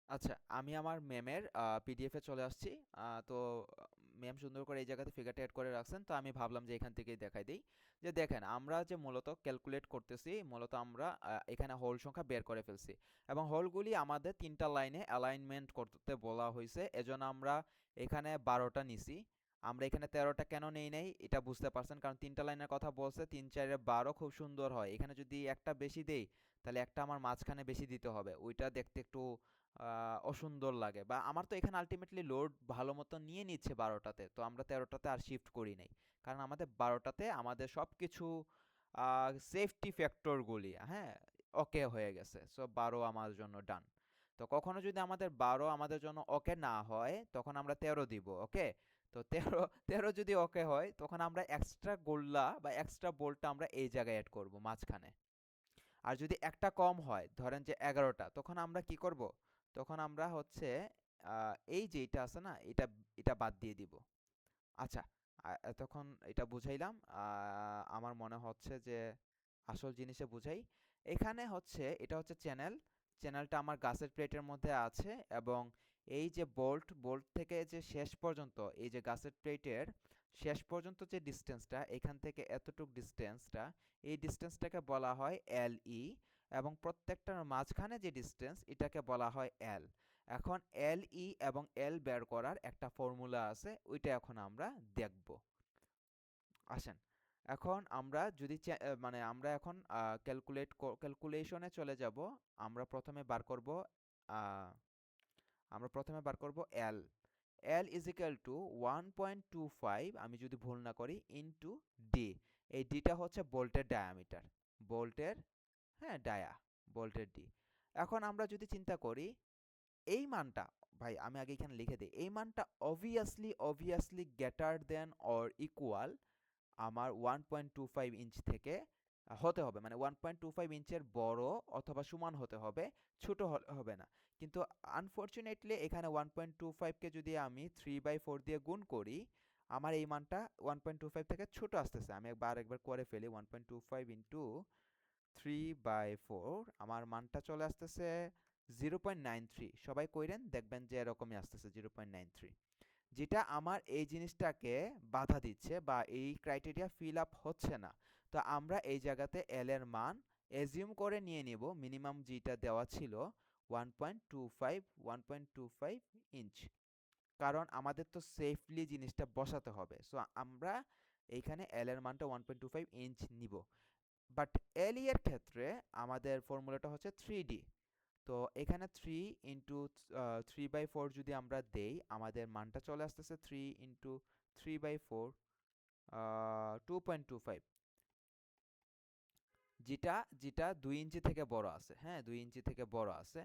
আচ্ছা, আমি আমার ম্যামের পিডিএফে চলে আসছি। তো ম্যাম সুন্দর করে এই জায়গাতে ফিগারটা অ্যাড করে রাখছেন, তো আমি ভাবলাম যে এখান থেকেই দেখাই দিই। যে দেখেন আমরা যে মূলত ক্যালকুলেট করতেছি, মূলত আমরা এখানে হোল সংখ্যা বের করে ফেলছি, এবং হোলগুলি আমাদের 3টা লাইনে অ্যালাইনমেন্ট করতে বলা হয়েছে, এজন্য আমরা এখানে 12টা নিছি। আমরা এখানে 13টা কেন নেই নাই এটা বুঝতে পারছেন, কারণ 3টা লাইনের কথা বলছে, 3 4 12 খুব সুন্দর হয়। এখানে যদি একটা বেশি দেই, তাহলে একটা আমার মাঝখানে বেশি দিতে হবে, ওইটা দেখতে একটু অসুন্দর লাগে। বা আমার তো এখানে আলটিমেটলি লোড ভালো মতো নিয়ে নিচ্ছে 12টাতে, তো আমরা 13টাতে আর শিফট করি নাই, কারণ আমাদের 12টাতে আমাদের সব কিছু সেফটি ফ্যাক্টরগুলি হ্যাঁ ওকে হয়ে গেছে, সো 12 আমার জন্য ডান। তো কখনো যদি আমাদের 12 আমাদের জন্য ওকে না হয়, তখন আমরা 13 দিব। ওকে, তো 13 যদি ওকে হয়, তখন আমরা এক্সট্রা গোল্লা বা এক্সট্রা বোল্টটা আমরা এই জায়গায় অ্যাড করব মাঝখানে। আর যদি একটা কম হয়, ধরেন যে 11টা, তখন আমরা কি করব, তখন আমরা হচ্ছে এই যে এটা আছে না, এটা এটা বাদ দিয়ে দিব। আচ্ছা, এতক্ষণ এটা বুঝাইলাম, আমার মনে হচ্ছে যে আসল জিনিসে বুঝাই। এখানে হচ্ছে এটা হচ্ছে চ্যানেল, চ্যানেলটা আমার গাছের প্লেটের মধ্যে আছে, এবং এই যে বোল্ট থেকে যে শেষ পর্যন্ত, এই যে গাছের প্লেটের শেষ পর্যন্ত যে ডিস্টেন্সটা, এখান থেকে এতটুক ডিস্টেন্সটা, এই ডিস্টেন্সটাকে বলা হয় এল ই, এবং প্রত্যেকটার মাঝখানে যে ডিস্টেন্স, এটাকে বলা হয় এল। এখন এল ই এবং এল বের করার একটা ফর্মুলা আছে, ওইটা এখন আমরা দেখব। আসেন, এখন আমরা যদি মানে আমরা এখন ক্যালকুলেশনে চলে যাব। আমরা প্রথমে বার করব আহ, আমরা প্রথমে বার করব এল। এল ইজ ইকাল টু 1.25, আমি যদি ভুল না করি, ইনটু ডি। এই ডিটা হচ্ছে বোল্টের ডায়ামিটার, বোল্টের, হ্যাঁ ডায়া, বোল্টের ডি। এখন আমরা যদি চিন্তা করি এই মানটা, ভাই আমি আগে এখানে লিখে দিই, এই মানটা obviously greater than or equal আমার 1.25 ইঞ্চ থেকে হতে হবে, মানে 1.25 ইঞ্চের বড় অথবা সমান হতে হবে, ছোট হলে হবে না। কিন্তু আনফরচুনেটলি এখানে 1.25কে যদি আমি 3/4 দিয়ে গুণ করি, আমার এই মানটা 1.25 থেকে ছোট আসতেছে। আমি আরেকবার করে ফেলি, 1.25 ইন্টু 3/4, আমার মানটা চলে আসতেছে 0.93। সবাই কইরেন, দেখবেন যে এরকমই আসতেছে 0.93, যেটা আমার এই জিনিসটাকে বাধা দিচ্ছে বা এই ক্রাইটেরিয়া ফিল আপ হচ্ছে না। তো আমরা এই জায়গাতে এল এর মান এজিউম করে নিয়ে নিব মিনিমাম যেটা দেওয়া ছিল 1.25 ইঞ্চ, কারণ আমাদের তো সেফলি জিনিসটা বসাতে হবে। সো আমরা এইখানে এল এর মানটা 1.25 ইঞ্চ নিব। বাট এল এর ক্ষেত্রে আমাদের ফর্মুলাটা হচ্ছে 3D। তো এখানে 3 ইন্টু 3/4 যদি আমরা দেই, আমাদের মানটা চলে আসতেছে 3 ইন্টু 3/4, 2.25, যেটা যেটা 2 ইঞ্চি থেকে বড় আছে। হ্যাঁ, 2 ইঞ্চি থেকে বড় আছে।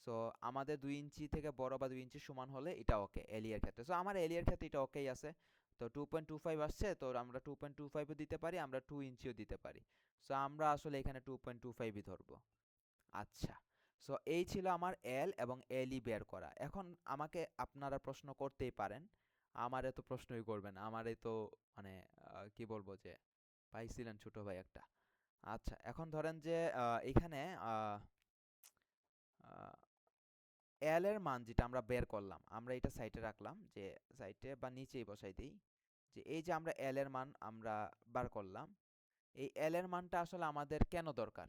সো আমাদের 2 ইঞ্চি থেকে বড় বা 2 ইঞ্চি সমান হলে এটা ওকে এলিয়ার ক্ষেত্রে। সো আমার এলিয়ার ক্ষেত্রে এটা ওকেই আছে। তো 2.25 আসছে, তো আমরা 2.25ও দিতে পারি, আমরা 2 ইঞ্চিও দিতে পারি। সো আমরা আসলে এখানে 2.25ই ধরবো। আচ্ছা, সো এই ছিল আমার এল এবং এলই বের করা। এখন আমাকে আপনারা প্রশ্ন করতেই পারেন, আমারে তো প্রশ্নই করবেন, আমারে তো মানে কি বলবো যে পাইছিলেন ছোট ভাই একটা। আচ্ছা, এখন ধরেন যে এখানে এল এর মান যেটা আমরা বের করলাম, আমরা এটা সাইডে রাখলাম, যে সাইডে বা নিচেই বসাই দিই, যে এই যে আমরা এল এর মান আমরা বার করলাম, এই এল এর মানটা আসলে আমাদের কেন দরকার?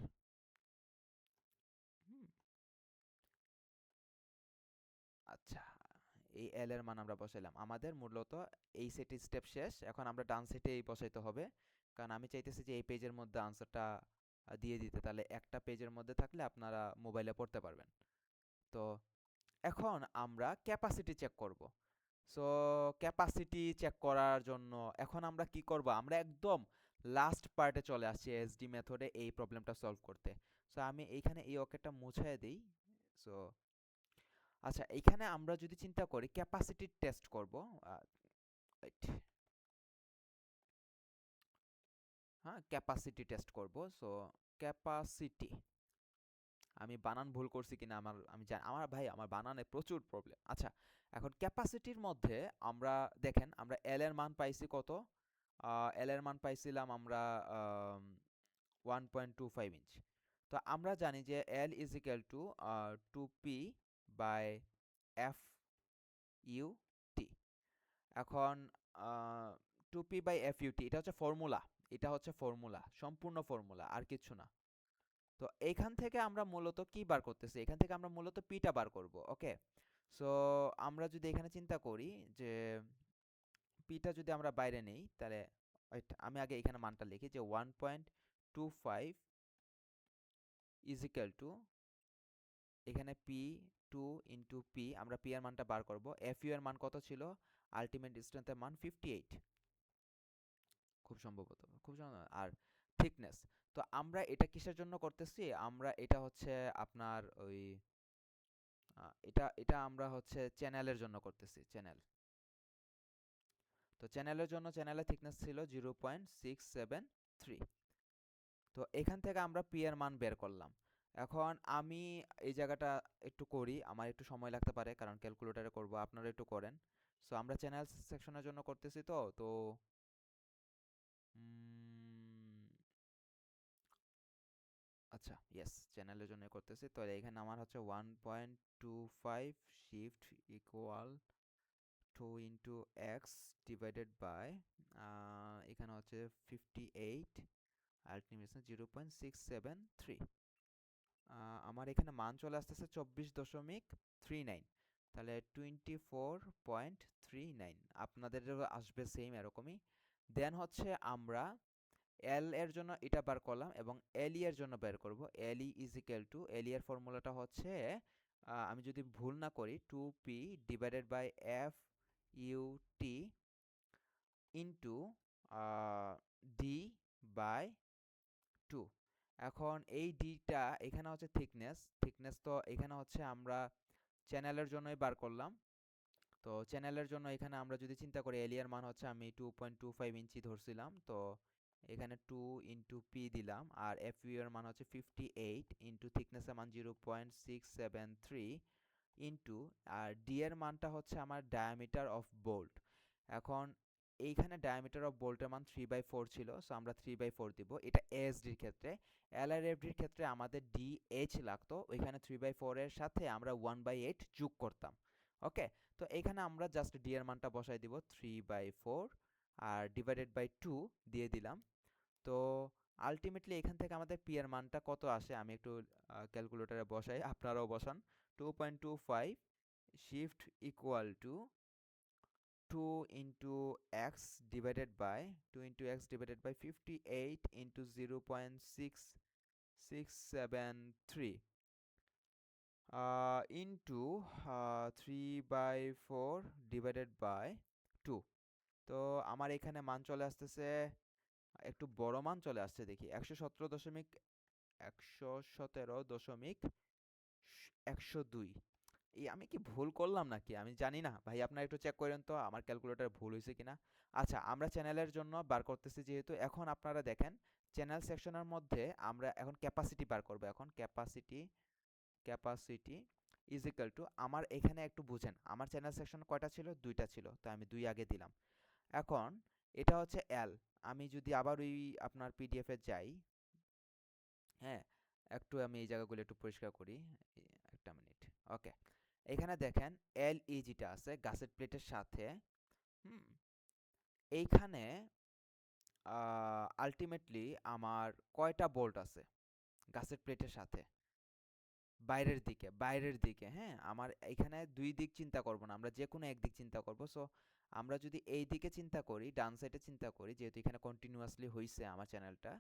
হুম, আচ্ছা, এই এল এর মান আমরা বসাইলাম, আমাদের মূলত এই সেটের স্টেপ শেষ। এখন আমরা ডান সেটেই বসাইতে হবে, কারণ আমি চাইতেছি যে এই পেজের মধ্যে আনসারটা দিয়ে দিতে, তাহলে একটা পেজের মধ্যে থাকলে আপনারা মোবাইলে পড়তে পারবেন। তো এখন আমরা ক্যাপাসিটি চেক করব। সো ক্যাপাসিটি চেক করার জন্য এখন আমরা কি করব, আমরা একদম লাস্ট পার্টে চলে আসছি এসডি মেথডে এই প্রবলেমটা সলভ করতে। সো আমি এইখানে এই ওকেটা মুছায় দিই। সো আচ্ছা, এইখানে আমরা যদি চিন্তা করি ক্যাপাসিটি টেস্ট করব, wait, হ্যাঁ ক্যাপাসিটি টেস্ট করব। সো ক্যাপাসিটি, আমি বানান ভুল করছি কিনা আমি জানি, আমার ভাই আমার বানানে প্রচুর প্রবলেম। আচ্ছা, এখন ক্যাপাসিটির মধ্যে আমরা দেখেন আমরা এল এর মান পাইছি কত, এল এর মান পাইছিলাম আমরা 1.25 ইঞ্চ। তো আমরা জানি যে L is equal to 2p by F U T. এখন 2p বাই এফ ইউ টি এটা হচ্ছে ফর্মুলা, এটা হচ্ছে ফর্মুলা, সম্পূর্ণ ফর্মুলা, আর কিছু না। তো এইখান থেকে আমরা মূলত কি বার করতেছি, এখান থেকে আমরা মূলত পিটা বার করব। ওকে, সো আমরা যদি এখানে চিন্তা করি যে পিটা যদি আমরা বাইরে নেই, তাহলে আমি আগে এখানে মানটা লিখি যে 1.25 ইজ ইকুয়াল টু, এখানে পি টু ইন্টু পি, আমরা পি এর মানটা বার করব। এফ ইউ এর মান কত ছিল, আলটিমেট স্ট্রেংথের মান 58, খুব সম্ভবত, আর থিকনেস। তো আমরা এটা কিসের জন্য করতেছি, আমরা এটা হচ্ছে আপনার ওই এটা এটা আমরা হচ্ছে চ্যানেলের জন্য করতেছি, চ্যানেল। তো চ্যানেলের জন্য চ্যানেলের থিকনেস ছিল 0.673। তো এখান থেকে আমরা পি এর মান বের করলাম। এখন আমি এই জায়গাটা একটু করি, আমার একটু সময় লাগতে পারে কারণ ক্যালকুলেটরে করব, আপনারা একটু করেন। সো আমরা চ্যানেল সেকশনের জন্য করতেছি, তো তো আচ্ছা, ইয়েস, চ্যানেলের জন্য করতেছি। তো এখানে আমার হচ্ছে 1.25 shift equal 2 into X divided by, এখানে হচ্ছে 58, আলটিমেট 0.673। আমার এখানে মান চলে আসতেছে 24.39, তাহলে 24.39, আপনাদেরও আসবে সেম এরকমই। দেন হচ্ছে আমরা এল এর জন্য এটা বার করলাম এবং এল এর জন্য বের করব। L is equal to, L এর ফর্মুলাটা হচ্ছে আমি যদি ভুল না করি 2p divided by F U T into D by 2। এখন এই ডিটা এখানে হচ্ছে থিকনেস, থিকনেস তো এখানে হচ্ছে আমরা চ্যানেলের জন্যই বার করলাম। তো চ্যানেলের জন্য এখানে আমরা যদি চিন্তা করি এলিয়ার মান হচ্ছে আমি 2.25 ইঞ্চি ধরছিলাম, তো এখানে 2 ইন্টু পি দিলাম, আর এফ ইউ এর মান হচ্ছে 58 ইন্টু থিকনেসের মান 0.673 ইন্টু, আর ডি এর মানটা হচ্ছে আমার ডায়ামিটার অফ বোল্ট। এখন এইখানে ডায়ামিটার অফ বোল্টের মান 3/4 ছিল, সো আমরা 3/4 দিব। এটা এএসডির ক্ষেত্রে। এলআরএফডির ক্ষেত্রে আমাদের ডিএইচ লাগতো, ওইখানে 3/4 এর সাথে আমরা 1/8 যোগ করতাম। ওকে, তো এইখানে আমরা জাস্ট ডি এর মানটা বসাই দিব 3/4 আর ডিভাইডেড বাই 2 দিয়ে দিলাম। তো আলটিমেটলি এখান থেকে আমাদের পি এর মানটা কত আসে, আমি একটু ক্যালকুলেটরে বসাই, আপনারাও বসান। 2.25 shift equal to 2 into x divided by 58 into 0.6673 into 3/4 divided by 2। তো আমার এখানে মান চলে আসতেছে, একটু বড় মান চলে আসছে দেখি, 117.102। এই আমি কি ভুল করলাম নাকি আমি জানি না ভাই, আপনারা একটু চেক করেন তো আমার ক্যালকুলেটর ভুল হয়েছে কিনা। আচ্ছা, আমরা চ্যানেলের জন্য বার করতেছি যেহেতু, এখন আপনারা দেখেন চ্যানেল সেকশনের মধ্যে আমরা এখন ক্যাপাসিটি বার করব। এখন ক্যাপাসিটি ইজ ইকুয়াল টু, আমার এখানে একটু বুঝেন, আমার চ্যানেল সেকশন কয়টা ছিল, 2টা ছিল, তো আমি 2 আগে দিলাম। এখন এটা হচ্ছে এল। আমি যদি আবার ওই আপনার পিডিএফ এ যাই, হ্যাঁ, একটু আমি এই জায়গাগুলো একটু পরিষ্কার করি, একটা মিনিট। ওকে, এখানে দেখেন এলইজিটা আছে গাছের প্লেটের সাথে। হুম, এইখানে আলটিমেটলি আমার কয়টা বোল্ট আছে গাছের প্লেটের সাথে, বাইরের দিকে, হ্যাঁ, আমার এখানে দুই দিক চিন্তা করব না, আমরা যে কোনো একদিক চিন্তা করব। সো আমরা যদি এই দিকে চিন্তা করি, ডান সাইডে চিন্তা করি, যেহেতু এখানে কন্টিনিউয়াসলি হইছে আমার চ্যানেলটা,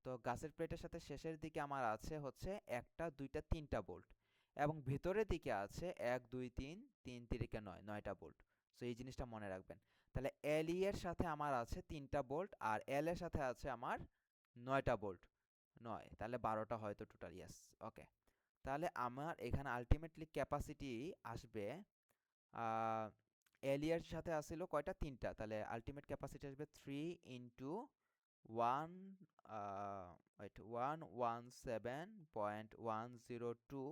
তো গাছের প্লেটের সাথে শেষের দিকে আমার আছে হচ্ছে একটা, দুইটা, তিনটা বোল্ট, এবং ভিতরের দিকে আছে 1 2 3 3 3 9 বোল্ট। সো এই জিনিসটা মনে রাখবেন। তাহলে এল ই এর সাথে আমার আছে 3টা বোল্ট, আর এল এর সাথে আছে আমার 9টা বোল্ট। 9, তাহলে 12টা হয়তো টোটাল, ইয়াস। ওকে, তাহলে আমার এখানে আলটিমেটলি ক্যাপাসিটি আসবে, এলিয়ার সাথে আসছিল কয়টা, 3টা, তাহলে আলটিমেট ক্যাপাসিটি আসবে 3 ইন্টু 1, ওয়েট 117.102,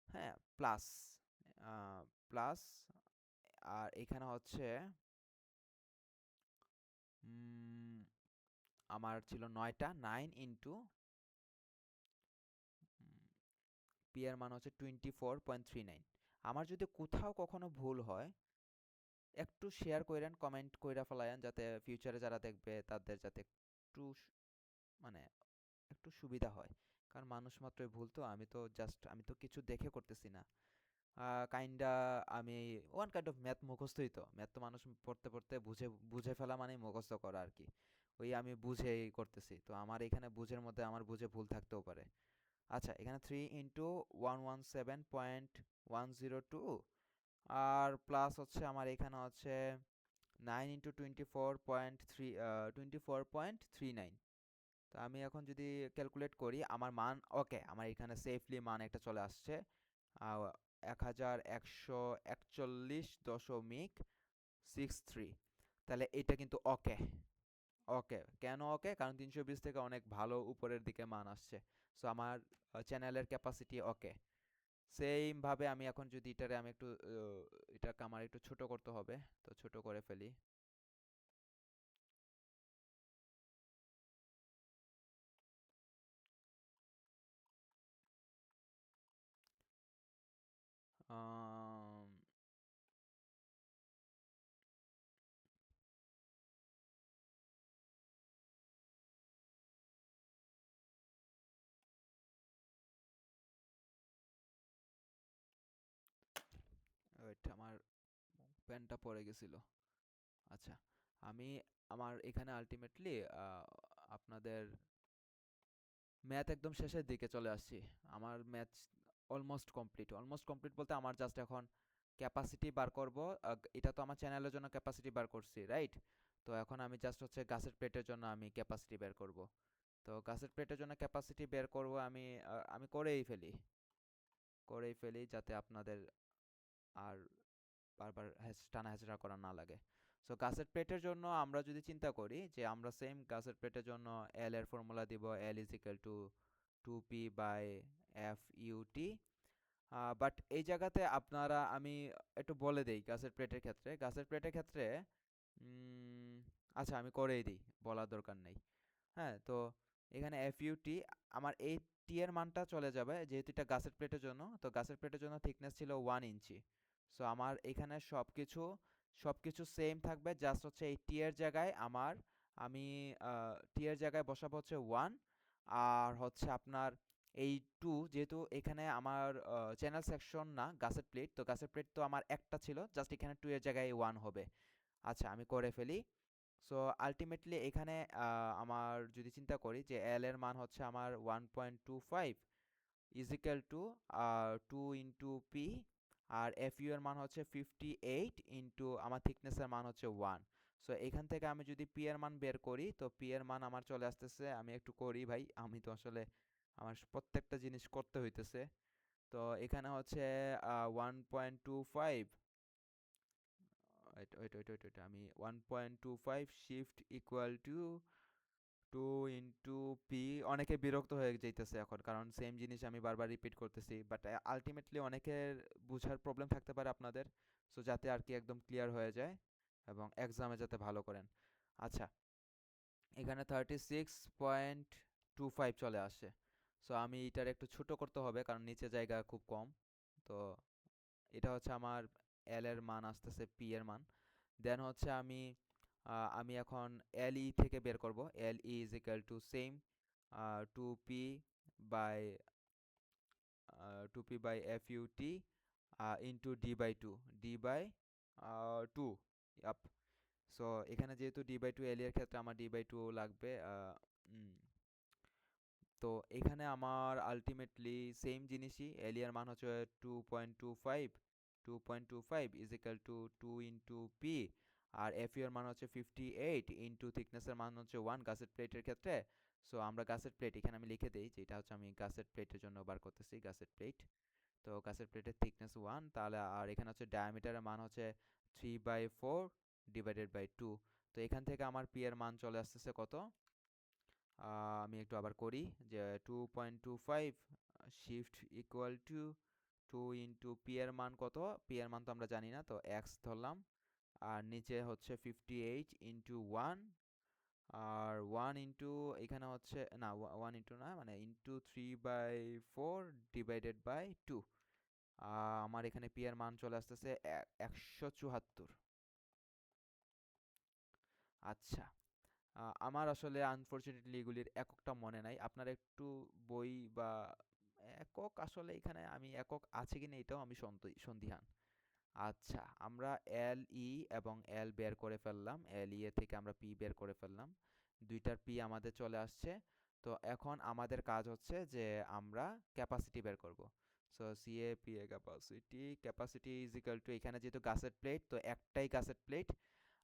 হ্যাঁ, প্লাস প্লাস, আর এখানে হচ্ছে আমার ছিল 9টা, 9 ইন্টু পি এর মান হচ্ছে 24.39। আমার যদি কোথাও কখনো ভুল হয় একটু শেয়ার কইরেন, কমেন্ট কইরা ফেলায়েন, যাতে ফিউচারে যারা দেখবে তাদের যাতে একটু মানে একটু সুবিধা হয়। কারণ মানুষ মাত্রই ভুল, তো আমি তো কিছু দেখে করতেছি না। কাইন্ডা আমি ওয়ান কাইন্ড অফ ম্যাথ মুখস্থই, তো ম্যাথ তো মানুষ পড়তে পড়তে বুঝে বুঝে ফেলা মানে মুখস্থ করা আর কি। ওই আমি বুঝেই করতেছি, তো আমার এখানে বুঝের মধ্যে আমার বুঝে ভুল থাকতেও পারে। আচ্ছা, এখানে 3 ইন্টু 117.102, আর প্লাস হচ্ছে আমার এখানে হচ্ছে 9 ইন্টু 24.39। তো আমি এখন যদি ক্যালকুলেট করি আমার মান, ওকে, আমার এখানে সেফলি মান একটা চলে আসছে 1141.63। তাহলে এটা কিন্তু ওকে। ওকে, কেন ওকে? কারণ 320 থেকে অনেক ভালো উপরের দিকে মান আসছে। সো আমার চ্যানেলের ক্যাপাসিটি ওকে। সেম ভাবে আমি এখন যদি এটারে আমি একটু এটাকে আমার একটু ছোট করতে হবে, তো ছোট করে ফেলি। আম, ওয়েট, আমার পেনটা পড়ে গেছিল। আচ্ছা, আমি আমার এখানে আলটিমেটলি আপনাদের ম্যাথ একদম শেষের দিকে চলে আসছি। আমার ম্যাথ অলমোস্ট কমপ্লিট বলতে আমার জাস্ট এখন ক্যাপাসিটি বার করব। এটা তো আমার চ্যানেলের জন্য ক্যাপাসিটি বার করছি, রাইট? তো এখন আমি জাস্ট হচ্ছে গাছের প্লেটের জন্য আমি ক্যাপাসিটি বের করব। তো গাছের প্লেটের জন্য ক্যাপাসিটি বের করব আমি করেই ফেলি যাতে আপনাদের আর বারবার টানা হেঁচড়া করা না লাগে। সো গাসেট প্লেটের জন্য আমরা যদি চিন্তা করি যে আমরা সেম গাসেট প্লেটের জন্য এল এর ফর্মুলা দিব L is equal to 2p by F UT. But এই জায়গাতে আপনারা আমি একটু বলে দেই গাসেট প্লেটের ক্ষেত্রে উম, আচ্ছা আমি করেই দিই, বলার দরকার নেই। হ্যাঁ, তো এখানে এফইউটি আমার এই টি এর মানটা চলে যাবে, যেহেতু এটা গাসেট প্লেটের জন্য, তো গাসেট প্লেটের জন্য থিকনেস ছিল 1 ইঞ্চি। সো আমার এখানে সবকিছু সবকিছু সেম থাকবে, জাস্ট হচ্ছে এই টি এর জায়গায় আমি টি এর জায়গায় বসাবো হচ্ছে 1। আর হচ্ছে আপনার এই 2, যেহেতু এখানে আমার চ্যানেল সেকশন না গাসেট প্লেট, তো গাসেট প্লেট তো আমার একটা ছিল, জাস্ট এখানে 2 এর জায়গায় 1 হবে। আচ্ছা আমি করে ফেলি। সো আলটিমেটলি এখানে আমার যদি চিন্তা করি যে এল এর মান হচ্ছে আমার 1.25 ইজিক্যাল টু 2 × p, আর এফ ইউ এর মান হচ্ছে 58 ইন্টু আমার থিকনেসের মান হচ্ছে 1। সো এখান থেকে আমি যদি পি এর মান বের করি, তো পি এর মান আমার চলে আসতেছে, আমি একটু করি ভাই, আমি তো আসলে আমার প্রত্যেকটা জিনিস করতে হইতেছে। তো এখানে হচ্ছে 1.25, আমি 1.25 শিফট ইকুয়াল টু 2 × p। অনেকে বিরক্ত হয়ে যাইতেছে এখন, কারণ সেম জিনিস আমি বারবার রিপিট করতেছি, বাট আলটিমেটলি অনেকের বুঝার প্রবলেম থাকতে পারে আপনাদের। সো যাতে আর কি একদম ক্লিয়ার হয়ে যায় এবং এক্সামে যাতে ভালো করেন। আচ্ছা, এখানে 36.25 চলে আসে। সো আমি এটার একটু ছোট করতে হবে, কারণ নিচে জায়গা খুব কম। তো এটা হচ্ছে আমার এল এর মান আসতেছে পি এর মান। দেন হচ্ছে আমি এখন এল ই থেকে বের করব। L E is equal to same 2p by F U T into D by two. Yup. So এখানে যেহেতু ডি বাই টু এল এর ক্ষেত্রে আমার ডি বাই টু লাগবে। উম, তো এখানে আমার আলটিমেটলি সেম জিনিসই, এল এর মান হচ্ছে 2.25 2.25 ইজ ইকাল টু 2 × p, আর এফ এর মান হচ্ছে 58 ইন্টু থিকনেসের মান হচ্ছে 1 গাসেট প্লেটের ক্ষেত্রে। সো আমরা গাসেট প্লেট এখানে আমি লিখে দেই যে এটা হচ্ছে আমি গাসেট প্লেটের জন্য বার করতেছি গাসেট প্লেট। তো গাসেট প্লেটের থিকনেস 1, তাহলে আর এখানে হচ্ছে ডায়ামিটারের মান হচ্ছে 3/4 ডিভাইডেড বাই 2। তো এখান থেকে আমার পি এর মান চলে আসতেছে কত, আমি একটু আবার করি, যে 2.25 শিফট ইকুয়াল টু 2 × পি এর মান কত, পি এর মান তো আমরা জানি না, তো এক্স ধরলাম। আর নিচে হচ্ছে 58 ইন্টু 1, আর 1 ইন্টু এখানে হচ্ছে না, 1 ইন্টু না, মানে ইন্টু 3/4 ডিভাইডেড বাই 2। আমার এখানে পি এর মান চলে আসতেছে 174। আচ্ছা, আমার আসলে আনফরচুনেটলি এগুলির এককটা মনে নাই। আপনার একটু বই বা একক, আসলে এখানে আমি একক আছে কিনা এটাও আমি সন্দিহান। আচ্ছা, আমরা এল ই এবং এল বের করে ফেললাম, এল ই এর থেকে আমরা পি বের করে ফেললাম, দুইটার পি আমাদের চলে আসছে। তো এখন আমাদের কাজ হচ্ছে যে আমরা ক্যাপাসিটি বের করব। So CA P A capacity is equal two, এখানে যেহেতু গাসেট প্লেট, তো একটাই গাসেট প্লেট,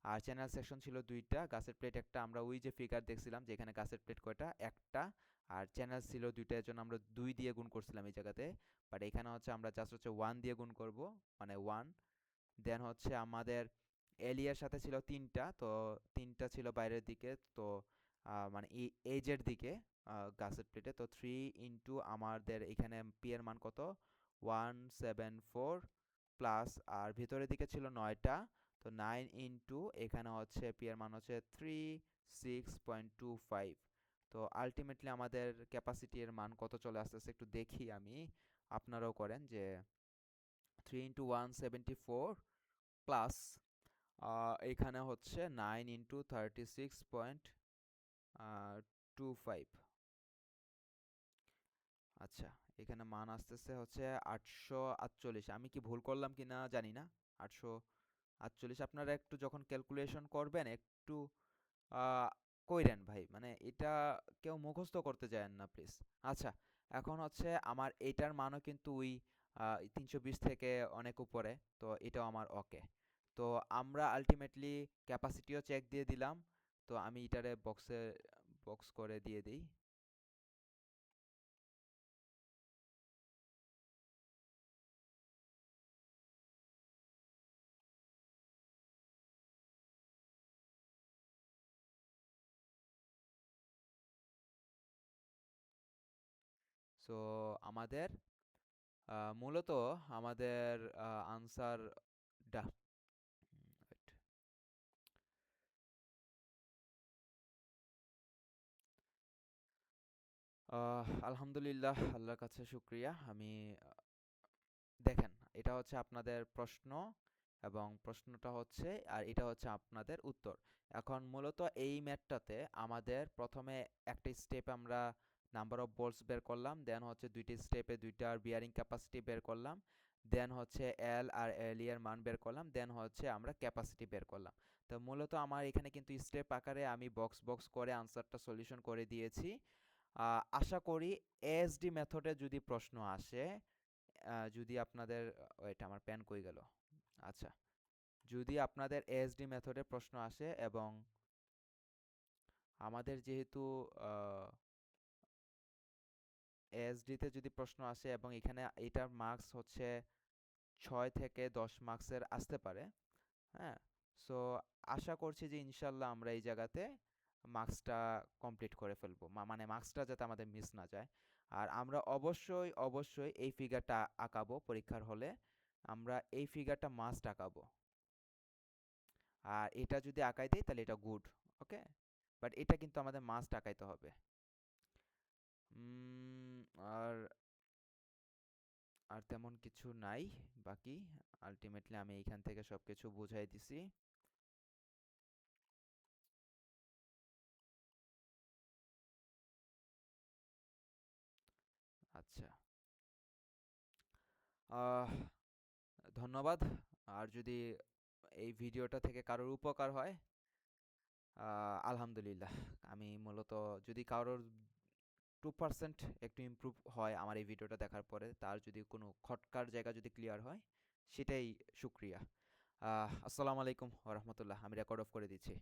আর চ্যানেল সেকশন ছিল দুইটা, গাসের প্লেট একটা, আমরা ওই যে ফিগার দেখছিলাম যে এখানে গাসের প্লেট কয়টা, একটা, আর চ্যানেল ছিল দুইটা, এর জন্য আমরা 2 দিয়ে গুণ করছিলাম এই জায়গাতে। বাট এখানে হচ্ছে আমরা জাস্ট হচ্ছে 1 দিয়ে গুণ করব, মানে 1। দেন হচ্ছে আমাদের এলিয়ার সাথে ছিল তিনটা, তো তিনটা ছিল বাইরের দিকে, তো মানে এজের দিকে গাসের প্লেটে, তো 3 ইন্টু আমাদের এখানে পি এর মান কত, 174 প্লাস, আর ভিতরের দিকে ছিল 9টা, তো 9 ইন্টু এখানে হচ্ছে পি এর মান হচ্ছে 36.25। তো আলটিমেটলি আমাদের ক্যাপাসিটি এর মান কত চলে আসতেছে একটু দেখি আমি, আপনারাও করেন, যে 3 ইন্টু 174 প্লাস এখানে হচ্ছে 9 ইন্টু 36.25। আচ্ছা, এখানে মান আসতেছে হচ্ছে 848। আমি কি ভুল করলাম কিনা জানি না। 848, আপনারা একটু যখন ক্যালকুলেশন করবেন একটু আহ, কইরেন ভাই, মানে এটা কেউ মুখস্থ করতে যায়েন না প্লিজ। আচ্ছা, এখন হচ্ছে আমার এইটার মানও কিন্তু ওই 320 থেকে অনেক উপরে, তো এটাও আমার ওকে। তো আমরা আলটিমেটলি ক্যাপাসিটিও চেক দিয়ে দিলাম। তো আমি এটারে বক্স করে দিয়ে দিই। সো আমাদের মূলত আমাদের আনসার ডা wait, আলহামদুলিল্লাহ, আল্লাহর কাছে শুক্রিয়া। আমি দেখেন, এটা হচ্ছে আপনাদের প্রশ্ন এবং প্রশ্নটা হচ্ছে, আর এটা হচ্ছে আপনাদের উত্তর। এখন মূলত এই ম্যাথটাতে আমাদের প্রথমে একটা স্টেপে আমরা নাম্বার অফ বোল্টস বের করলাম, দেন হচ্ছে দুইটি স্টেপে দুইটার বিয়ারিং ক্যাপাসিটি বের করলাম, দেন হচ্ছে এল আর এল এর মান বের করলাম, দেন হচ্ছে আমরা ক্যাপাসিটি বের করলাম। তো মূলত আমার এখানে কিন্তু স্টেপ আকারে আমি বক্স বক্স করে আনসারটা সলিউশন করে দিয়েছি। আশা করি এএসডি মেথডে যদি প্রশ্ন আসে, যদি আপনাদের ওয়েট, আমার পেন কই গেল? আচ্ছা, যদি আপনাদের এএসডি মেথডে প্রশ্ন আসে এবং আমাদের যেহেতু এএসডিতে যদি প্রশ্ন আসে এবং এখানে এটার মার্কস হচ্ছে 6 থেকে 10 মার্কসের আসতে পারে। হ্যাঁ, সো আশা করছি যে ইনশাল্লাহ আমরা এই জায়গাতে মার্কসটা কমপ্লিট করে ফেলবো, মানে মার্কসটা যাতে আমাদের মিস না যায়। আর আমরা অবশ্যই অবশ্যই এই ফিগারটা আঁকাবো পরীক্ষার হলে, আমরা এই ফিগারটা মাস্ট আঁকাবো। আর এটা যদি আঁকাই দেই তাহলে এটা গুড। ওকে, বাট এটা কিন্তু আমাদের মাস্ট আঁকাইতে হবে। উম, আর আর তেমন কিছু নাই বাকি। আলটিমেটলি আমি এইখান থেকে সবকিছু বুঝাই দিছি। আচ্ছা, আহ ধন্যবাদ। আর যদি এই ভিডিওটা থেকে কারোর উপকার হয়, আলহামদুলিল্লাহ। আমি মূলত যদি কারোর 2% একটু ইমপ্রুভ হয় আমার এই ভিডিওটা দেখার পরে, তার যদি কোনো খটকার জায়গা যদি ক্লিয়ার হয়, সেটাই শুক্রিয়া। আসসালামু আলাইকুম ওয়া রাহমাতুল্লাহ। আমি রেকর্ড অফ করে দিচ্ছি।